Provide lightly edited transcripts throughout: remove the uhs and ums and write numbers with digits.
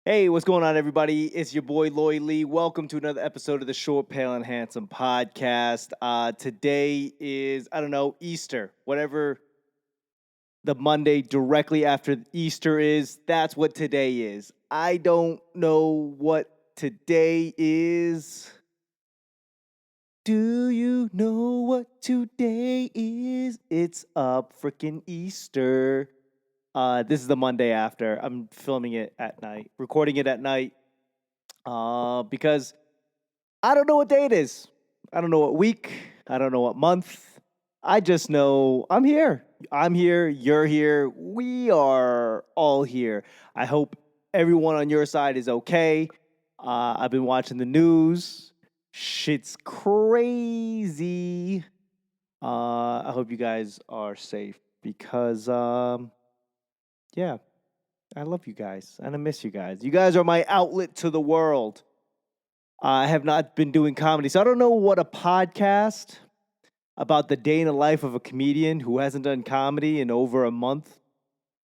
Hey, what's going on, everybody? It's your boy Loy Lee. Welcome to another episode of the Short, Pale, and Handsome podcast. Today is, I don't know, Easter. Whatever the Monday directly after Easter is, that's what today is. I don't know what today is. Do you know what today is? It's freaking Easter. This is the Monday after. I'm filming it at night, recording it at night. Because I don't know what day it is. I don't know what week. I don't know what month. I just know I'm here. I'm here. You're here. We are all here. I hope everyone on your side is okay. I've been watching the news. Shit's crazy. I hope you guys are safe because, yeah, I love you guys and I miss you guys. You guys are my outlet to the world. I have not been doing comedy, so I don't know what a podcast about the day in the life of a comedian who hasn't done comedy in over a month.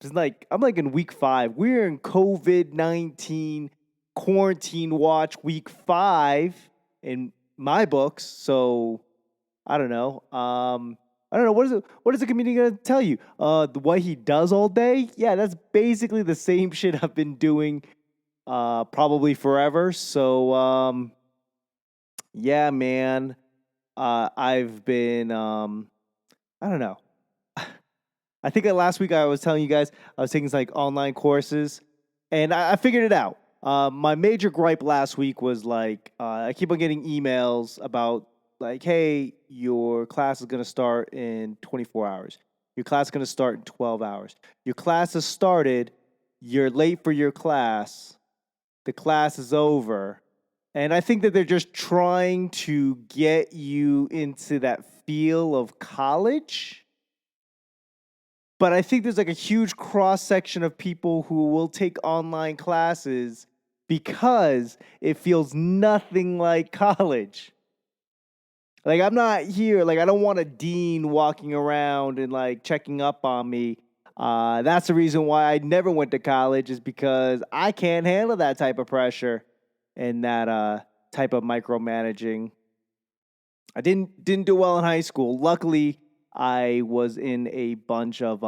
It's like I'm like in week 5. We're in COVID-19 quarantine watch week 5 in my books. So I don't know. I don't know. What is a comedian gonna tell you? What he does all day? Yeah, that's basically the same shit I've been doing probably forever. So yeah, man. I've been I don't know. I think that last week I was telling you guys I was taking like online courses, and I figured it out. My major gripe last week was like I keep on getting emails about like, hey, your class is gonna start in 24 hours. Your class is gonna start in 12 hours. Your class has started. You're late for your class. The class is over. And I think that they're just trying to get you into that feel of college. But I think there's like a huge cross section of people who will take online classes because it feels nothing like college. Like, I'm not here, like, I don't want a dean walking around and like checking up on me. That's the reason why I never went to college, is because I can't handle that type of pressure and that type of micromanaging. I didn't do well in high school. Luckily, I was in a bunch of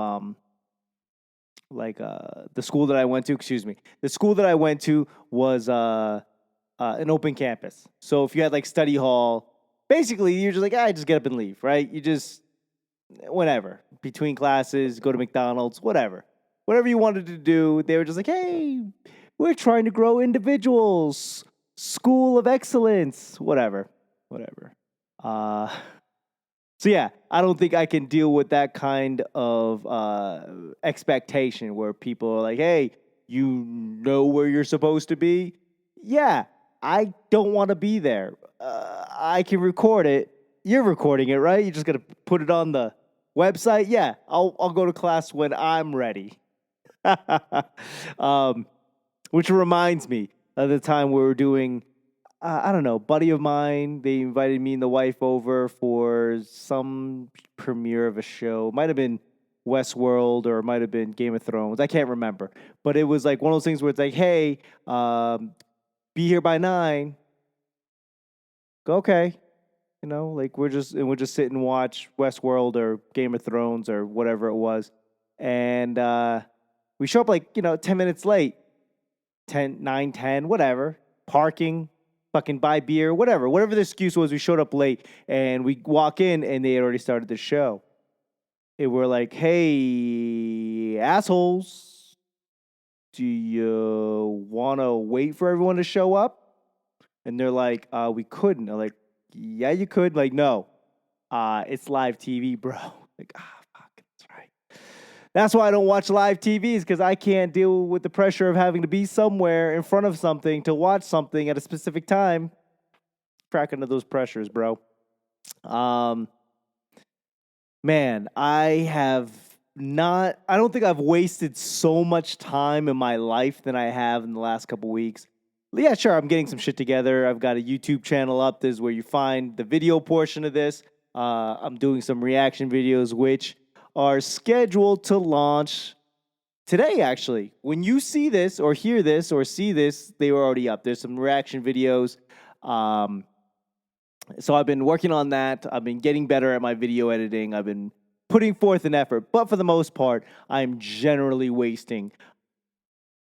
the school that I went to. Excuse me, the school that I went to was an open campus. So if you had like study hall, basically you're just like, I just get up and leave, right? You just whatever between classes, go to McDonald's, whatever you wanted to do. They were just like, hey, we're trying to grow individuals, school of excellence, whatever. Uh, so yeah, I don't think I can deal with that kind of expectation where people are like, "Hey, you know where you're supposed to be." Yeah, I don't want to be there. I can record it. You're recording it, right? You're just gonna put it on the website. Yeah, I'll go to class when I'm ready. um, which reminds me of the time we were doing, I don't know, buddy of mine. They invited me and the wife over for some premiere of a show. Might have been Westworld or it might have been Game of Thrones. I can't remember. But it was like one of those things where it's like, hey, be here by 9. Go, okay. You know, like we'll just sit and watch Westworld or Game of Thrones or whatever it was. And we show up like, 10 minutes late. 10, 9, 10, whatever. Parking, fucking buy beer, whatever the excuse was. We showed up late and we walk in and they had already started the show. And we're like, hey, assholes, do you want to wait for everyone to show up? And they're like, we couldn't. I'm like, yeah, you could. Like, no, it's live TV, bro. Like, fuck, that's right. That's why I don't watch live TVs, because I can't deal with the pressure of having to be somewhere in front of something to watch something at a specific time. Crack under those pressures, bro. Man, I don't think I've wasted so much time in my life than I have in the last couple weeks. Yeah, sure, I'm getting some shit together. I've got a YouTube channel up. This is where you find the video portion of this. I'm doing some reaction videos, which are scheduled to launch Today, actually, when you see this or hear this or see this, they were already up. There's some reaction videos. Um, so I've been working on that. I've been getting better at my video editing. I've been putting forth an effort, but for the most part, I'm generally wasting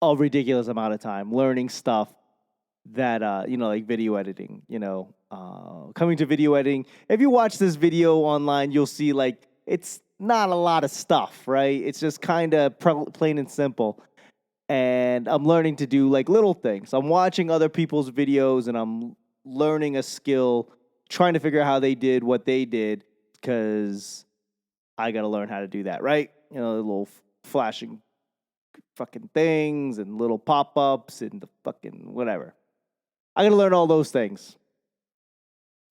a ridiculous amount of time learning stuff that like video editing. Coming to video editing. If you watch this video online, you'll see like it's not a lot of stuff, right? It's just kind of plain and simple. And I'm learning to do like little things. I'm watching other people's videos and I'm learning a skill, trying to figure out how they did what they did, because I got to learn how to do that, right? The little flashing fucking things and little pop-ups and the fucking whatever. I got to learn all those things.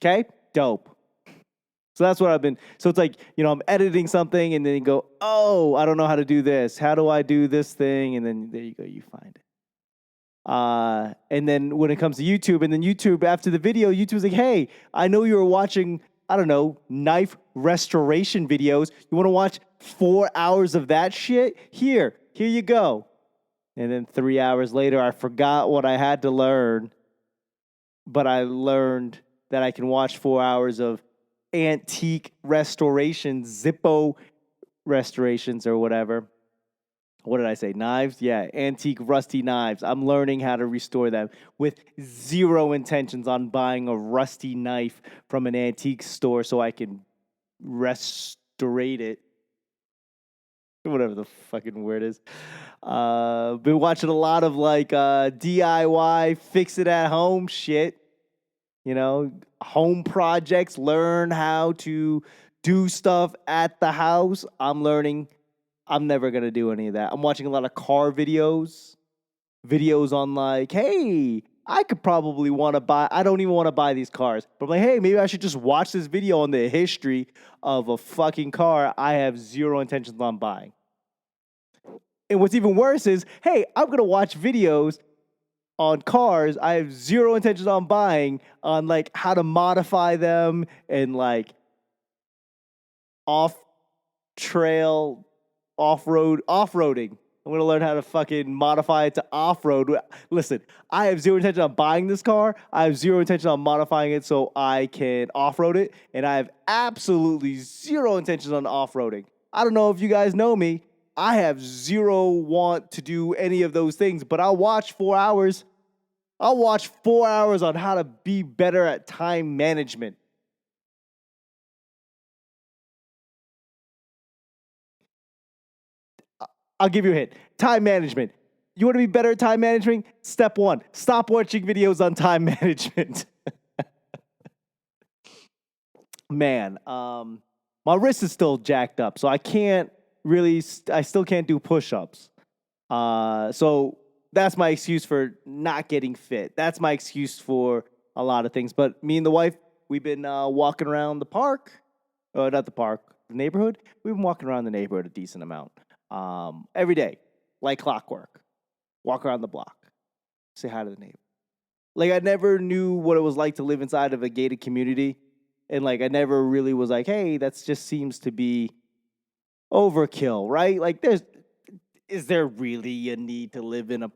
Okay? Dope. So that's what I've been. So it's like, I'm editing something and then you go, oh, I don't know how to do this. How do I do this thing? And then there you go, you find it. And then when it comes to YouTube, and then YouTube after the video, YouTube's like, hey, I know you were watching, I don't know, knife restoration videos. You want to watch 4 hours of that shit? Here you go. And then 3 hours later, I forgot what I had to learn, but I learned that I can watch 4 hours of antique restorations, Zippo restorations or whatever. What did I say? Knives? Yeah, antique rusty knives. I'm learning how to restore them with zero intentions on buying a rusty knife from an antique store so I can restorate it. Whatever the fucking word is. Been watching a lot of like DIY, fix it at home shit. Home projects, learn how to do stuff at the house. I'm learning. I'm never going to do any of that. I'm watching a lot of car videos on like, hey, I could probably want to buy, I don't even want to buy these cars. But I'm like, hey, maybe I should just watch this video on the history of a fucking car I have zero intentions on buying. And what's even worse is, hey, I'm going to watch videos on cars I have zero intentions on buying, on like how to modify them and like off-trail, off-roading. I'm going to learn how to fucking modify it to off-road. Listen, I have zero intention on buying this car. I have zero intention on modifying it so I can off-road it. And I have absolutely zero intentions on off-roading. I don't know if you guys know me. I have zero want to do any of those things, but I'll watch 4 hours. I'll watch 4 hours on how to be better at time management. I'll give you a hint. Time management. You want to be better at time management? Step 1, stop watching videos on time management. Man, my wrist is still jacked up, so I still can't do push-ups. So that's my excuse for not getting fit. That's my excuse for a lot of things. But me and the wife, we've been walking around the park. Not the park, the neighborhood. We've been walking around the neighborhood a decent amount. Every day, like clockwork. Walk around the block. Say hi to the neighbor. Like, I never knew what it was like to live inside of a gated community. And, like, I never really was like, hey, that just seems to be overkill, right? Like, is there really a need to live in a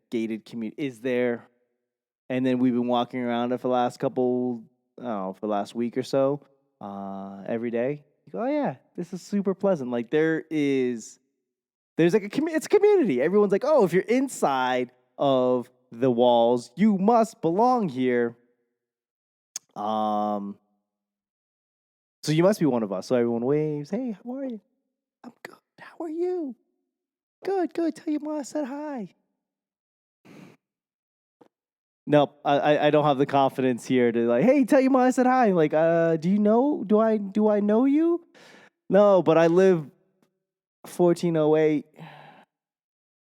gated community? Is there? And then we've been walking around it for the last week or so, every day. You go, oh yeah, this is super pleasant. Like there's like it's a community. Everyone's like, oh, if you're inside of the walls, you must belong here. So you must be one of us. So everyone waves. Hey, how are you? I'm good. How are you? Good. Tell your mom I said hi. Nope, I don't have the confidence here to like, hey, tell your mom I said hi. Like, do you know? Do I know you? No, but I live 1408,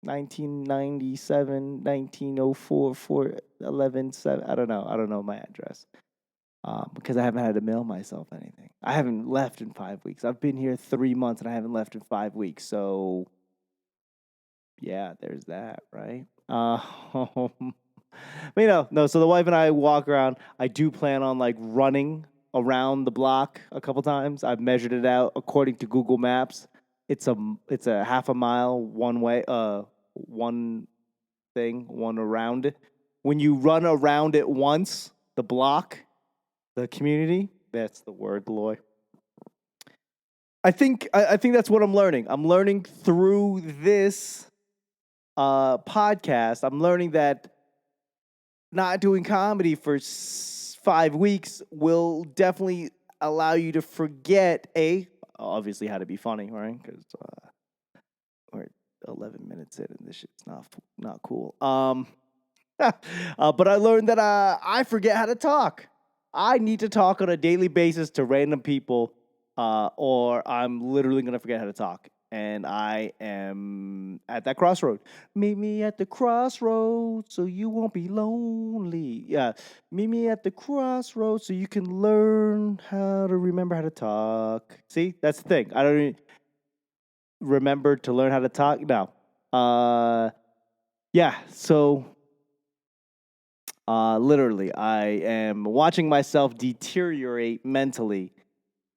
1997, 1904, 4117. I don't know my address. Because I haven't had to mail myself anything. I haven't left in 5 weeks. I've been here 3 months and I haven't left in 5 weeks. So, yeah, there's that, right? But no. So the wife and I walk around. I do plan on like running around the block a couple times. I've measured it out according to Google Maps. it's a half a mile one way, one thing, one around. When you run around it once, the block, the community, that's the word, Loy. I think that's what I'm learning. I'm learning through this podcast. I'm learning that not doing comedy for 5 weeks will definitely allow you to forget obviously how to be funny, right? Because we're 11 minutes in and this shit's not cool. But I learned that I forget how to talk. I need to talk on a daily basis to random people, or I'm literally gonna forget how to talk. And I am at that crossroad. Meet me at the crossroads so you won't be lonely. Yeah, meet me at the crossroads so you can learn how to remember how to talk. See, that's the thing. I don't even remember to learn how to talk. No. Yeah. So literally, I am watching myself deteriorate mentally.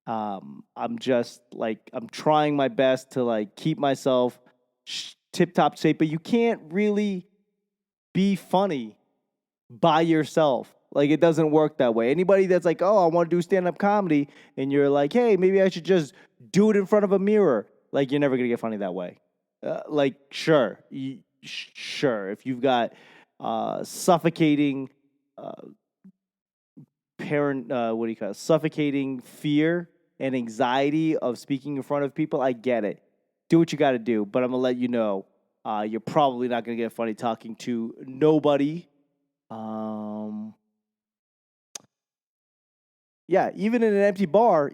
I'm just like I'm trying my best to like keep myself tip top shape, but you can't really be funny by yourself. Like it doesn't work that way. Anybody that's like, oh, I want to do stand up comedy, and you're like, hey, maybe I should just do it in front of a mirror. Like you're never gonna get funny that way. Like sure, if you've got suffocating uh, what do you call it? Suffocating fear and anxiety of speaking in front of people, I get it. Do what you got to do, but I'm gonna let you know, you're probably not gonna get funny talking to nobody. Yeah, even in an empty bar,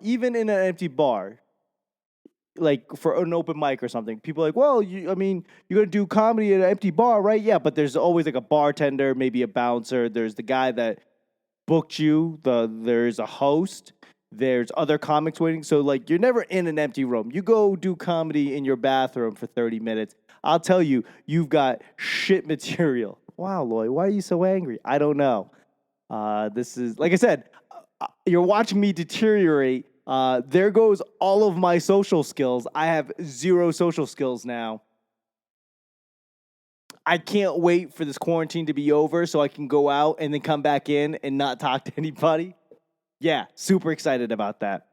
like for an open mic or something, people are like, well, I mean, you're gonna do comedy at an empty bar, right? Yeah, but there's always like a bartender, maybe a bouncer. There's the guy that booked you. There's a host. There's other comics waiting. So like you're never in an empty room. You go do comedy in your bathroom for 30 minutes. I'll tell you, you've got shit material. Wow, Lloyd, why are you so angry? I don't know. This is like I said, you're watching me deteriorate. There goes all of my social skills. I have zero social skills now. I can't wait for this quarantine to be over so I can go out and then come back in and not talk to anybody. Yeah, super excited about that.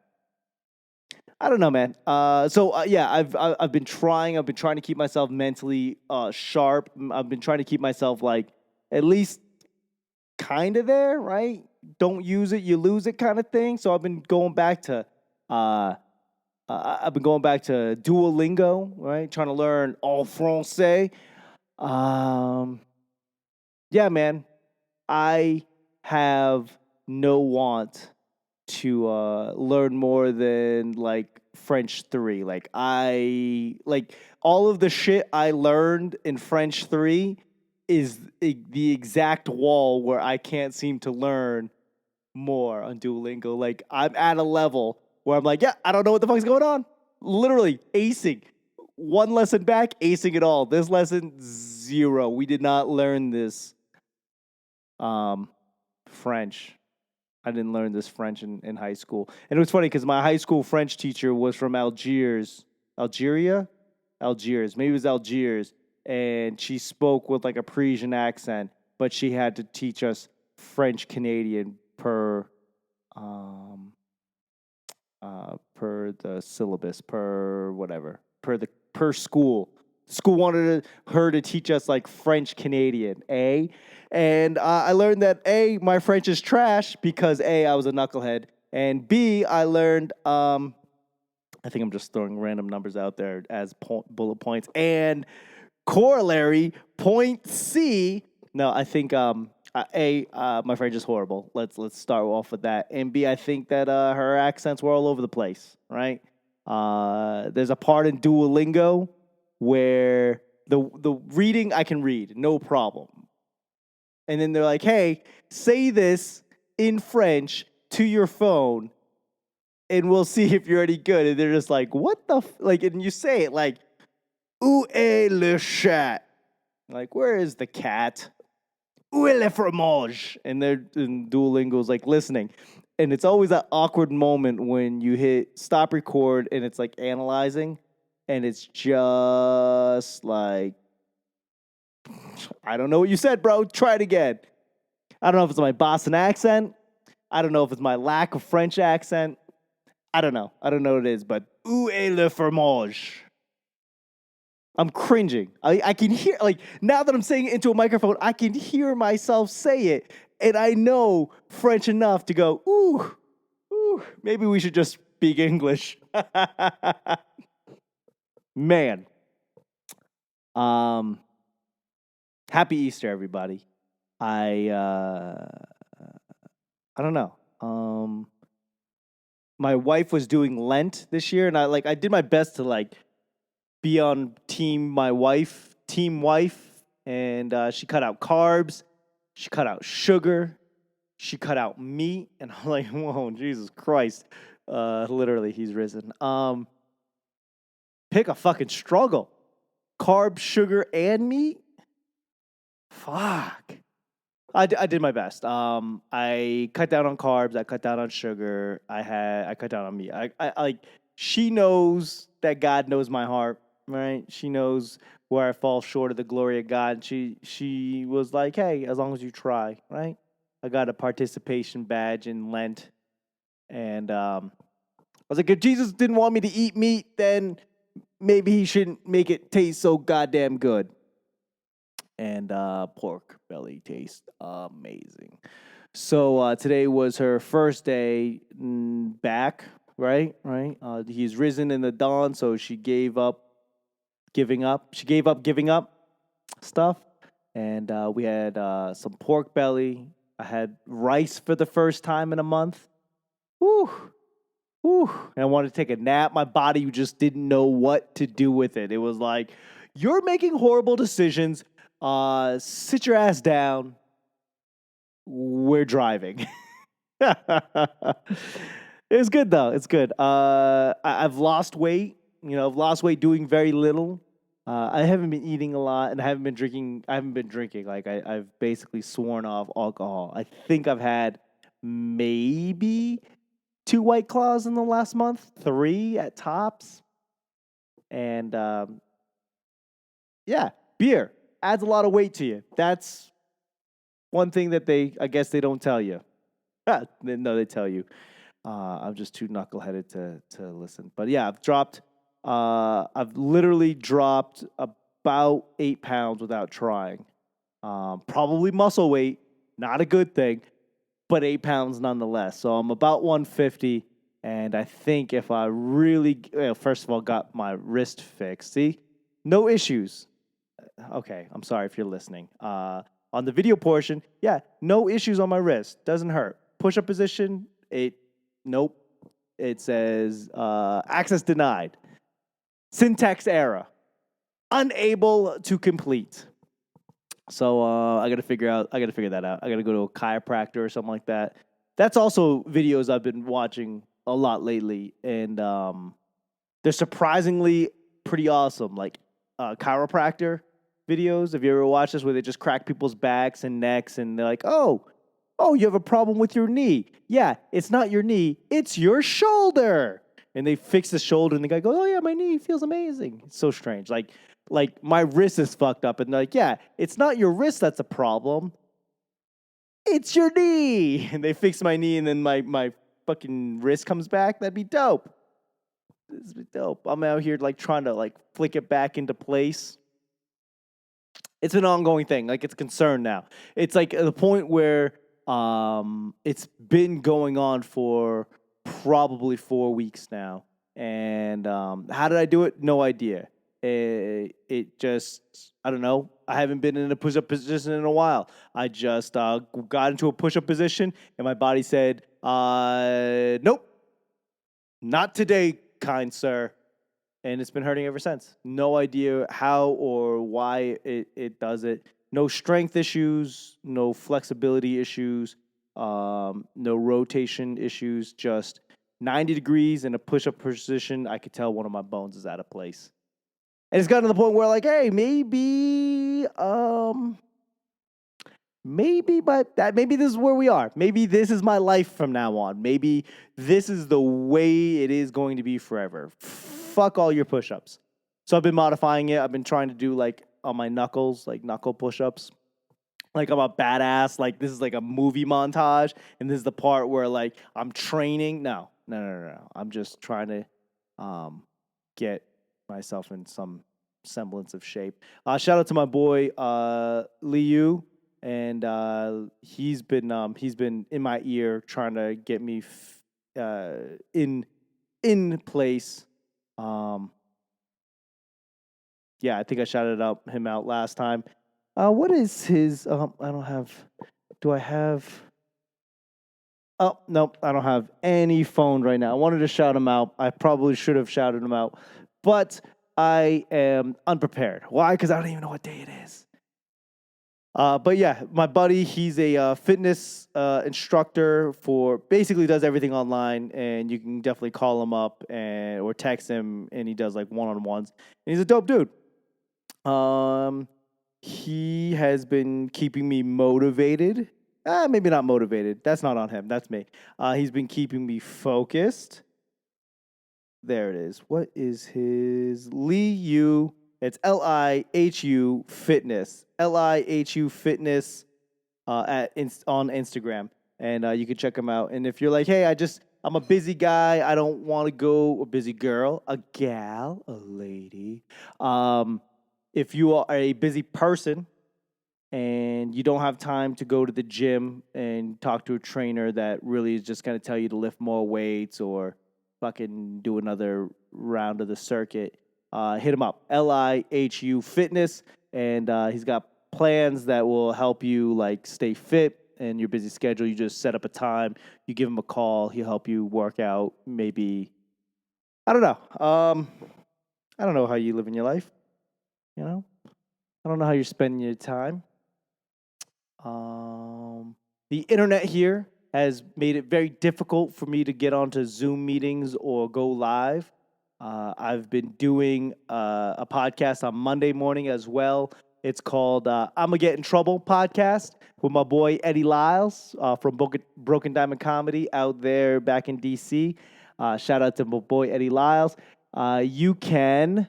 I don't know, man. Yeah, I've been trying. I've been trying to keep myself mentally sharp. I've been trying to keep myself like at least kind of there, right? Don't use it, you lose it, kind of thing. So I've been going back to Duolingo, right? Trying to learn all français. Um, yeah, man. I have no want to learn more than like French 3. Like I like all of the shit I learned in French 3 is the exact wall where I can't seem to learn more on Duolingo. Like I'm at a level where I'm like, yeah, I don't know what the fuck's going on. Literally acing. One lesson back, acing it all. This lesson, zero. We did not learn this French. I didn't learn this French in high school. And it was funny because my high school French teacher was from Algiers. Algeria? Algiers. Maybe it was Algiers. And she spoke with like a Parisian accent, but she had to teach us French Canadian per the syllabus, per whatever, per school. School wanted her to teach us like French Canadian, and I learned that my French is trash because I was a knucklehead, and B, I learned I think I'm just throwing random numbers out there as bullet points and corollary point C. No, I think my French is horrible. Let's start off with that. And B, I think that her accents were all over the place. Right? There's a part in Duolingo where the reading I can read, no problem. And then they're like, "Hey, say this in French to your phone, and we'll see if you're any good." And they're just like, "What the like?" And you say it like, "Où est le chat?" Like, where is the cat? Où est le fromage? And they're in Duolingo's like listening. And it's always that awkward moment when you hit stop record and it's like analyzing. and it's just like, I don't know what you said, bro. Try it again. I don't know if it's my Boston accent. I don't know if it's my lack of French accent. I don't know. I don't know what it is, but où est le fromage? I'm cringing. I can hear, like, now that I'm saying it into a microphone, I can hear myself say it. And I know French enough to go, ooh, maybe we should just speak English. Man. Happy Easter, everybody. I don't know. My wife was doing Lent this year, and I did my best to be on team wife, and she cut out carbs, she cut out sugar, she cut out meat, and I'm like, whoa, Jesus Christ. Literally, he's risen. Pick a fucking struggle. Carbs, sugar, and meat? Fuck. I did my best. I cut down on carbs. I cut down on sugar. I cut down on meat. She knows that God knows my heart, right? She knows where I fall short of the glory of God. She was like, hey, as long as you try, right? I got a participation badge in Lent, and I was like, if Jesus didn't want me to eat meat, then maybe he shouldn't make it taste so goddamn good. And pork belly tastes amazing. So today was her first day back, right? He's risen in the dawn, so she gave up giving up. She gave up giving up stuff. And we had some pork belly. I had rice for the first time in a month. Woo! And I wanted to take a nap. My body just didn't know what to do with it. It was like, you're making horrible decisions. Sit your ass down. We're driving. It's good though. It's good. I've lost weight. I've lost weight doing very little. I haven't been eating a lot, and I haven't been drinking. Like I've basically sworn off alcohol. I think I've had maybe 2 White Claws in the last month, 3 at tops, and beer adds a lot of weight to you. That's one thing that I guess they don't tell you. No, they tell you. I'm just too knuckleheaded to listen. But yeah, I've literally dropped about 8 pounds without trying. Probably muscle weight, not a good thing, but 8 pounds nonetheless. So I'm about 150, and I think if I really, first of all, got my wrist fixed. See, no issues. Okay, I'm sorry if you're listening. On the video portion, no issues on my wrist. Doesn't hurt. Push-up position, nope. It says access denied. Syntax error. Unable to complete. So I gotta figure that out. I gotta go to a chiropractor or something like that. That's also videos I've been watching a lot lately, and they're surprisingly pretty awesome. Like chiropractor videos. Have you ever watched this where they just crack people's backs and necks, and they're like, oh, you have a problem with your knee. Yeah, it's not your knee, it's your shoulder. And they fix the shoulder, and the guy goes, oh yeah, my knee feels amazing. It's so strange. Like my wrist is fucked up, and they're like, yeah, it's not your wrist that's a problem. It's your knee. And they fix my knee, and then my fucking wrist comes back. That'd be dope. This would be dope. I'm out here trying to flick it back into place. It's an ongoing thing. It's a concern now. It's at the point where it's been going on for probably 4 weeks now. And how did I do it? No idea. It just, I don't know. I haven't been in a push-up position in a while. I just got into a push-up position, and my body said, nope, not today, kind sir. And it's been hurting ever since. No idea how or why it does it. No strength issues, no flexibility issues, no rotation issues, just 90 degrees in a push-up position. I could tell one of my bones is out of place. And it's gotten to the point where hey, maybe this is where we are. Maybe this is my life from now on. Maybe this is the way it is going to be forever. Fuck all your push-ups. So I've been modifying it. I've been trying to do like on my knuckles, like knuckle push-ups. Like I'm a badass. Like this is like a movie montage, and this is the part where like I'm training. No. I'm just trying to get myself in some semblance of shape. Shout out to my boy LiHu, and he's been in my ear trying to get me in place. Um, yeah, I think I shouted him out last time. What is his? I don't have. Do I have? Oh, nope, I don't have any phone right now. I wanted to shout him out. I probably should have shouted him out, but I am unprepared. Why? Because I don't even know what day it is. But yeah, my buddy, he's a fitness instructor for basically does everything online, and you can definitely call him up or text him, and he does like one-on-ones. And he's a dope dude. He has been keeping me motivated. Maybe not motivated. That's not on him. That's me. He's been keeping me focused. There it is. What is his LiHu? It's LiHu Fitness. LiHu Fitness on Instagram, and you can check him out. And if you're like, hey, I'm a busy guy. I don't want to go. A busy girl, a gal, a lady. If you are a busy person and you don't have time to go to the gym and talk to a trainer that really is just going to tell you to lift more weights or fucking do another round of the circuit, hit him up. LiHu Fitness, and he's got plans that will help you like stay fit in your busy schedule. You just set up a time, you give him a call, he'll help you work out. Maybe I don't know. I don't know how you live in your life. You know, I don't know how you're spending your time. The internet here has made it very difficult for me to get onto Zoom meetings or go live. I've been doing a podcast on Monday morning as well. It's called Ima Get In Trouble podcast with my boy Eddie Lyles from Broken Diamond Comedy out there back in D.C. Shout out to my boy Eddie Lyles. You can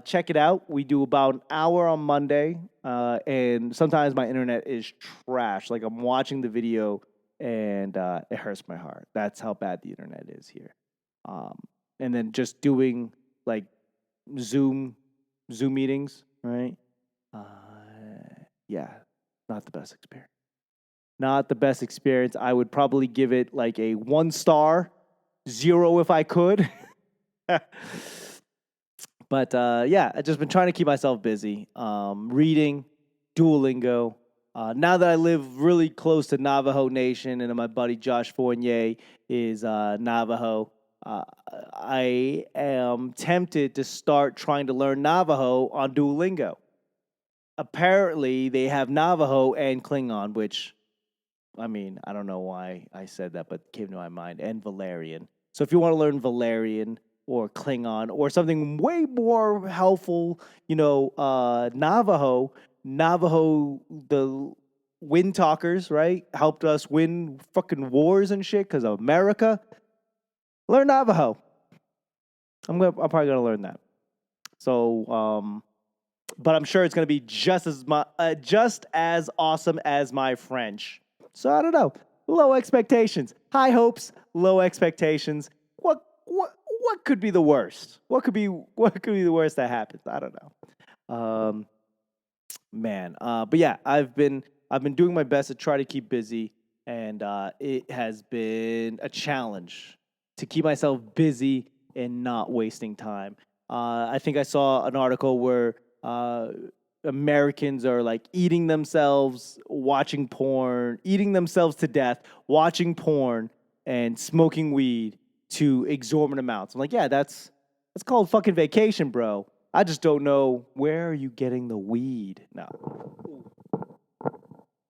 check it out. We do about an hour on Monday, and sometimes my internet is trash. Like I'm watching the video, and it hurts my heart. That's how bad the internet is here. And then just doing like Zoom meetings, right? Yeah, not the best experience. Not the best experience. I would probably give it like a 1 star, 0 if I could. But yeah, I've just been trying to keep myself busy. Reading, Duolingo. Now that I live really close to Navajo Nation and my buddy Josh Fournier is Navajo, I am tempted to start trying to learn Navajo on Duolingo. Apparently, they have Navajo and Klingon, which, I mean, I don't know why I said that, but it came to my mind, and Valerian. So if you want to learn Valerian or Klingon or something way more helpful, Navajo, the wind talkers, right, helped us win fucking wars and shit because of America. Learn Navajo. I'm probably gonna learn that. So, but I'm sure it's gonna be just as awesome as my French. So I don't know. Low expectations, high hopes, low expectations. What could be the worst? What could be the worst that happens? I don't know. Man. But yeah, I've been doing my best to try to keep busy, and it has been a challenge to keep myself busy and not wasting time. I think I saw an article where Americans are like eating themselves, watching porn, eating themselves to death, watching porn, and smoking weed to exorbitant amounts. I'm like, yeah, that's called fucking vacation, bro. I just don't know where are you getting the weed. No.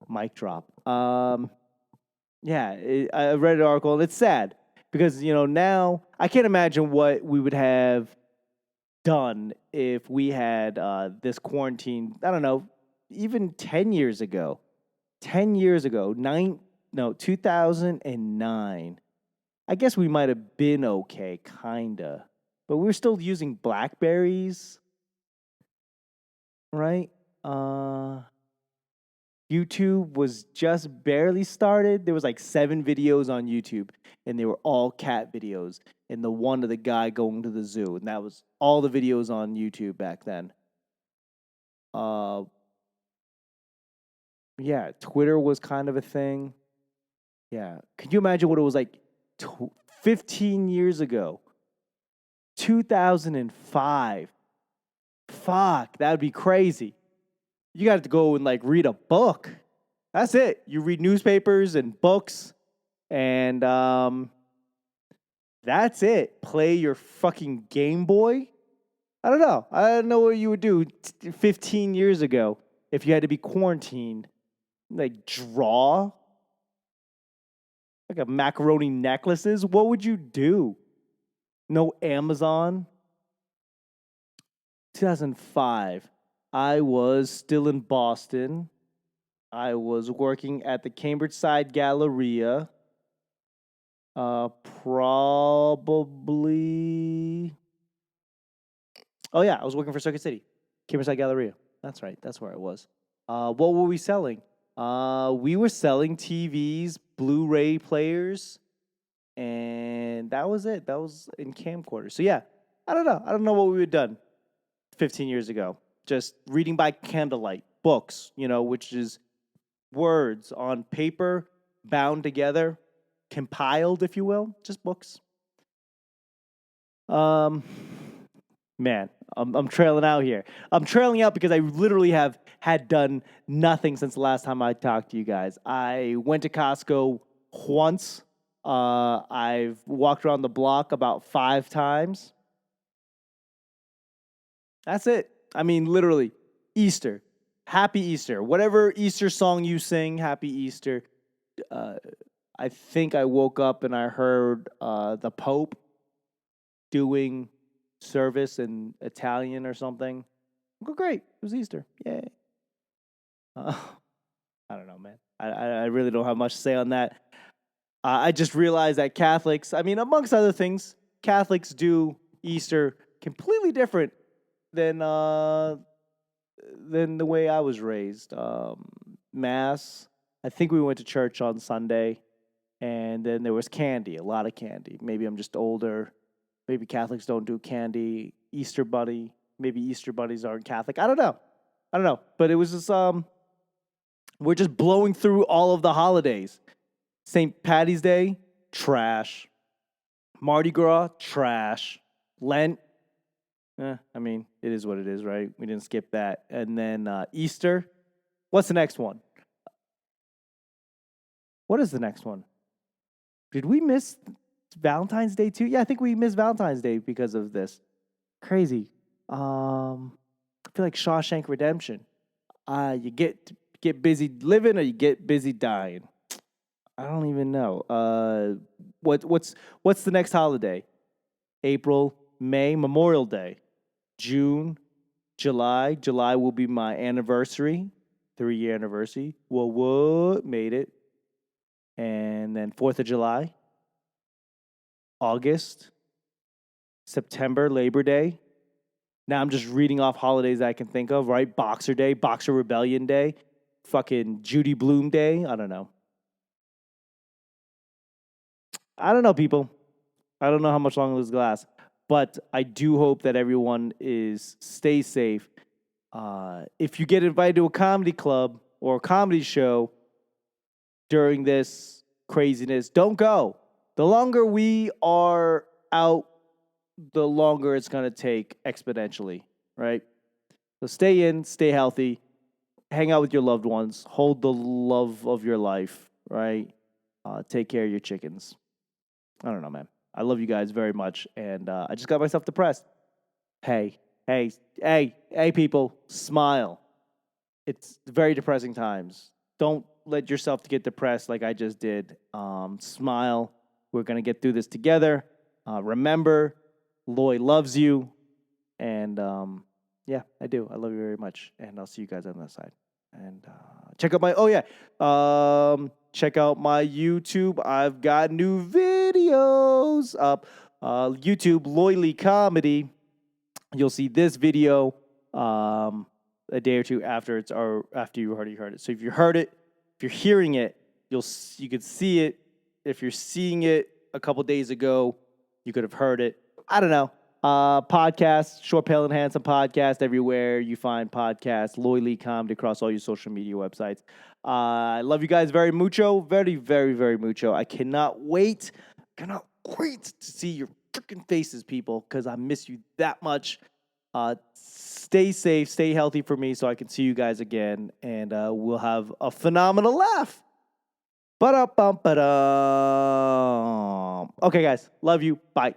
Mic drop. Yeah, I read an article and it's sad because now I can't imagine what we would have done if we had this quarantine. I don't know, even 10 years ago. 10 years ago, 2009. I guess we might have been okay, kinda, but we were still using Blackberries. right? YouTube was just barely started. There was like 7 videos on YouTube, and they were all cat videos. And the one of the guy going to the zoo, and that was all the videos on YouTube back then. Uh, yeah, Twitter was kind of a thing. Yeah, could you imagine what it was like 15 years ago? 2005. Fuck, that would be crazy. You got to go and like read a book. That's it. You read newspapers and books, and that's it. Play your fucking Game Boy. I don't know. I don't know what you would do 15 years ago if you had to be quarantined. Like draw like a macaroni necklaces. What would you do? No Amazon. 2005. I was still in Boston. I was working at the Cambridge Side Galleria. Probably. Oh yeah, I was working for Circuit City, Cambridge Side Galleria. That's right. That's where I was. What were we selling? We were selling TVs, Blu-ray players, and that was it. That was in camcorders. So yeah, I don't know. I don't know what we would have done 15 years ago. Just reading by candlelight, books, which is words on paper, bound together, compiled, if you will, just books. Man, I'm trailing out here. I'm trailing out because I literally had done nothing since the last time I talked to you guys. I went to Costco once. I've walked around the block about 5 times. That's it. I mean, literally, Easter. Happy Easter. Whatever Easter song you sing, Happy Easter. I think I woke up and I heard the Pope doing service in Italian or something. Oh, great. It was Easter. Yay. I don't know, man. I really don't have much to say on that. I just realized that Catholics, I mean, amongst other things, Catholics do Easter completely different than the way I was raised. Mass. I think we went to church on Sunday, and then there was candy, a lot of candy. Maybe I'm just older. Maybe Catholics don't do candy. Easter bunny. Maybe Easter bunnies aren't Catholic. I don't know. But it was just we're just blowing through all of the holidays. St. Patty's Day, trash. Mardi Gras, trash. Lent, I mean, it is what it is, right? We didn't skip that. And then Easter. What's the next one? What is the next one? Did we miss Valentine's Day too? Yeah, I think we missed Valentine's Day because of this. Crazy. I feel like Shawshank Redemption. You get busy living or you get busy dying. I don't even know. What's the next holiday? April, May, Memorial Day, June, July. July will be my anniversary, 3-year anniversary. What made it? And then 4th of July, August, September, Labor Day. Now I'm just reading off holidays that I can think of, right? Boxer Day, Boxer Rebellion Day, fucking Judy Bloom Day. I don't know. People. I don't know how much longer this lasts, but I do hope that everyone stay safe. If you get invited to a comedy club or a comedy show during this craziness, don't go. The longer we are out, the longer it's going to take exponentially, right? So stay in, stay healthy, hang out with your loved ones, hold the love of your life, right? Take care of your chickens. I don't know, man. I love you guys very much, and I just got myself depressed. Hey, people, smile. It's very depressing times. Don't let yourself get depressed like I just did. Smile. We're going to get through this together. Remember, Loy loves you, and yeah, I do. I love you very much, and I'll see you guys on that side. And check out check out my YouTube. I've got new videos up. YouTube Loyly Comedy. You'll see this video. a day or two after after you already heard it. So if you heard it, if you're hearing it, you could see it. If you're seeing it a couple days ago, you could have heard it. I don't know. Podcast, Short, Pale, and Handsome podcast everywhere you find podcasts. Loy Lee Comedy across all your social media websites. I love you guys very mucho, very, very, very mucho. I cannot wait to see your freaking faces, people, because I miss you that much. Stay safe, stay healthy for me so I can see you guys again, and we'll have a phenomenal laugh. Ba-da-bum-ba-dum. Okay, guys. Love you. Bye.